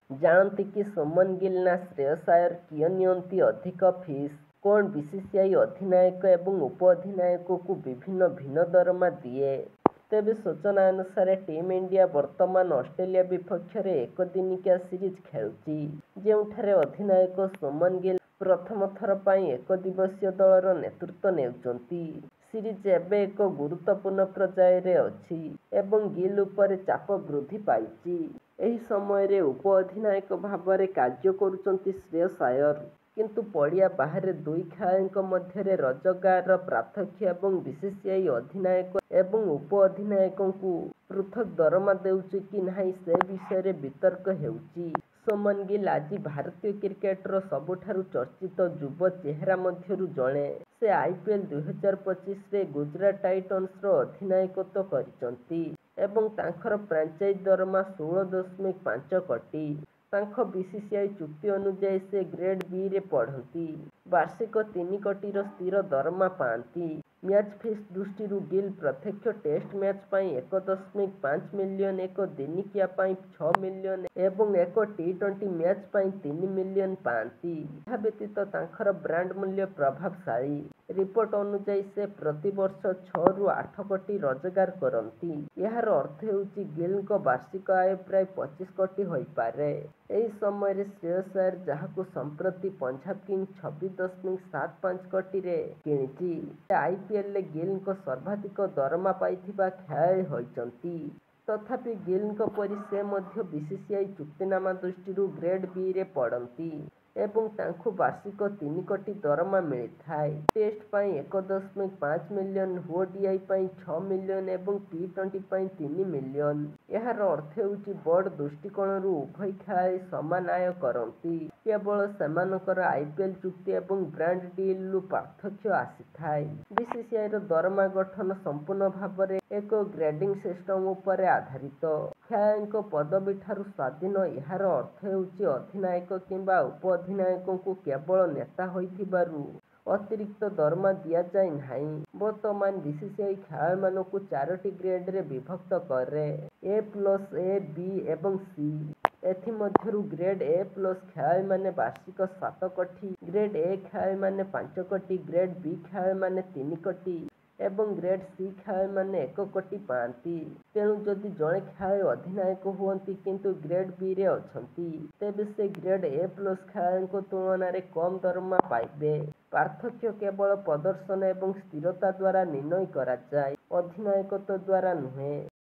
ଜାଣନ୍ତି କି ସୁମନ ଗିଲ୍ ନା ଶ୍ରେୟସ ଆୟର କିଏ ନିଅନ୍ତି ଅଧିକ ଫିସ୍? କ'ଣ ବିସିସିଆଇ ଅଧିନାୟକ ଏବଂ ଉପ-ଅଧିନାୟକଙ୍କୁ ବିଭିନ୍ନ ଭିନ୍ନ ଦରମା ଦିଏ? ତେବେ ସୂଚନା ଅନୁସାରେ ଟିମ୍ ଇଣ୍ଡିଆ ବର୍ତ୍ତମାନ ଅଷ୍ଟ୍ରେଲିଆ ବିପକ୍ଷରେ ଏକଦିନିକିଆ ସିରିଜ୍ ଖେଳୁଛି, ଯେଉଁଠାରେ ଅଧିନାୟକ ସୁମନ ଗିଲ୍ ପ୍ରଥମ ଥର ପାଇଁ ଏକଦିବସୀୟ ଦଳର ନେତୃତ୍ୱ ନେଉଛନ୍ତି। ସିରିଜ୍ ଏବେ ଏକ ଗୁରୁତ୍ୱପୂର୍ଣ୍ଣ ପର୍ଯ୍ୟାୟରେ ଅଛି ଏବଂ ଗିଲ୍ ଉପରେ ଚାପ ବୃଦ୍ଧି ପାଇଛି। ଏହି ସମୟରେ ଉପ-ଅଧିନାୟକ ଭାବରେ କାର୍ଯ୍ୟ କରୁଛନ୍ତି ଶ୍ରେୟସ ଆୟର। କିନ୍ତୁ ପଡ଼ିଆ ବାହାରେ ଦୁଇ ଖେଳାଳିଙ୍କ ମଧ୍ୟରେ ରୋଜଗାରର ପାର୍ଥକ୍ୟ ଏବଂ ବିସିସିଆଇ ଅଧିନାୟକ ଏବଂ ଉପ-ଅଧିନାୟକଙ୍କୁ ପୃଥକ୍ ଦରମା ଦେଉଛି କି ନାହିଁ ସେ ବିଷୟରେ ବିତର୍କ ହେଉଛି। ସୁମନ ଗିଲ୍ ଆଜି ଭାରତୀୟ କ୍ରିକେଟର ସବୁଠାରୁ ଚର୍ଚ୍ଚିତ ଯୁବ ଚେହେରା ମଧ୍ୟରୁ ଜଣେ। ସେ IPL 2025ରେ ଗୁଜରାଟ ଟାଇଟନ୍ସର ଅଧିନାୟକତ୍ୱ କରିଛନ୍ତି ଏବଂ ତାଙ୍କର ଫ୍ରାଞ୍ଚାଇଜ୍ ଦରମା 16.5 କୋଟି। ତାଙ୍କ ବିସିସିଆଇ ଚୁକ୍ତି ଅନୁଯାୟୀ ସେ ଗ୍ରେଡ୍ ବିରେ ପଢ଼ନ୍ତି। ବାର୍ଷିକ 3 କୋଟିର ସ୍ଥିର ଦରମା ପାଆନ୍ତି। ମ୍ୟାଚ୍ ଫିସ୍ ଦୃଷ୍ଟିରୁ ଗିଲ୍ ପ୍ରତ୍ୟେକ ଟେଷ୍ଟ ମ୍ୟାଚ୍ ପାଇଁ 1.5 ମିଲିୟନ, ଏକ ଦିନିକିଆ ପାଇଁ 6 ମିଲିୟନ ଏବଂ ଏକ ଟି-20 ମ୍ୟାଚ୍ ପାଇଁ 3 ମିଲିୟନ ପାଆନ୍ତି। ଏହା ବ୍ୟତୀତ ତାଙ୍କର ବ୍ରାଣ୍ଡ ମୂଲ୍ୟ ପ୍ରଭାବଶାଳୀ। ରିପୋର୍ଟ ଅନୁଯାୟୀ ସେ ପ୍ରତିବର୍ଷ 6ରୁ 8 କୋଟି ରୋଜଗାର କରନ୍ତି। ଏହାର ଅର୍ଥ ହେଉଛି ଗିଲ୍ଙ୍କ ବାର୍ଷିକ ଆୟ ପ୍ରାୟ 25 କୋଟି ହୋଇପାରେ। ଏହି ସମୟରେ ଶ୍ରେୟସ ଆୟର, ଯାହାକୁ ସମ୍ପ୍ରତି ପଞ୍ଜାବ କିଙ୍ଗ୍ସ 26.75 କୋଟିରେ କିଣିଛି, ସେ IPLରେ ଗିଲ୍ଙ୍କ ସର୍ବାଧିକ ଦରମା ପାଇଥିବା ଖେଳାଳି ହୋଇଛନ୍ତି। ତଥାପି ଗିଲ୍ଙ୍କ ପରି ସେ ମଧ୍ୟ ବିସିସିଆଇ ଚୁକ୍ତିନାମା ଦୃଷ୍ଟିରୁ ଗ୍ରେଡ୍ ବିରେ ପଡ଼ନ୍ତି ଏବଂ ତାଙ୍କୁ ବାର୍ଷିକ 3 କୋଟି ଦରମା ମିଳିଥାଏ। ଟେଷ୍ଟ ପାଇଁ 1.5 ମିଲିୟନ, ODI ପାଇଁ 6 ମିଲିୟନ ଏବଂ ଟି-20 ପାଇଁ 3 ମିଲିୟନ। ଏହାର ଅର୍ଥ ହେଉଛି ବୋର୍ଡ ଦୃଷ୍ଟିକୋଣରୁ ଉଭୟ ଖେଳାଳି ସମାନ ଆୟ କରନ୍ତି। କେବଳ ସେମାନଙ୍କର IPL ଚୁକ୍ତି ଏବଂ ବ୍ରାଣ୍ଡ ଡିଲ୍ରୁ ପାର୍ଥକ୍ୟ ଆସିଥାଏ। ବିସିସିଆଇର ଦରମା ଗଠନ ସମ୍ପୂର୍ଣ୍ଣ ଭାବରେ ଏକ ଗ୍ରେଡିଂ ସିଷ୍ଟମ ଉପରେ ଆଧାରିତ। ଖେଳାଳିଙ୍କ ପଦବୀଠାରୁ ସ୍ୱାଧୀନ। ଏହାର ଅର୍ଥ ହେଉଛି ଅଧିନାୟକ କିମ୍ବା ଉପ-ଅଧିନାୟକଙ୍କୁ କେବଳ ନେତା ହୋଇଥିବାରୁ ଅତିରିକ୍ତ ଦରମା ଦିଆଯାଏ ନାହିଁ। ବର୍ତ୍ତମାନ ବିସିସିଆଇ ଖେଳାଳିମାନଙ୍କୁ 4ଟି ଗ୍ରେଡରେ ବିଭକ୍ତ କରେ: A+, A, B ଏବଂ C। ଏଥିମଧ୍ୟରୁ ଗ୍ରେଡ୍ A+ ଖେଳାଳିମାନେ ବାର୍ଷିକ 7 କୋଟି, ଗ୍ରେଡ୍ A ଖେଳାଳିମାନେ 5 କୋଟି, ଗ୍ରେଡ୍ B ଖେଳାଳିମାନେ 3 କୋଟି ଏବଂ ଗ୍ରେଡ୍ C ଖେଳାଳିମାନେ 1 କୋଟି ପାଆନ୍ତି। ତେଣୁ ଯଦି ଜଣେ ଖେଳାଳି ଅଧିନାୟକ ହୁଅନ୍ତି କିନ୍ତୁ ଗ୍ରେଡ୍ ବିରେ ଅଛନ୍ତି, ତେବେ ସେ ଗ୍ରେଡ୍ A+ ଖେଳାଳିଙ୍କ ତୁଳନାରେ କମ୍ ଦରମା ପାଇବେ। ପାର୍ଥକ୍ୟ କେବଳ ପ୍ରଦର୍ଶନ ଏବଂ ସ୍ଥିରତା ଦ୍ୱାରା ନିର୍ଣ୍ଣୟ କରାଯାଏ, ଅଧିନାୟକତ୍ୱ ଦ୍ୱାରା ନୁହେଁ।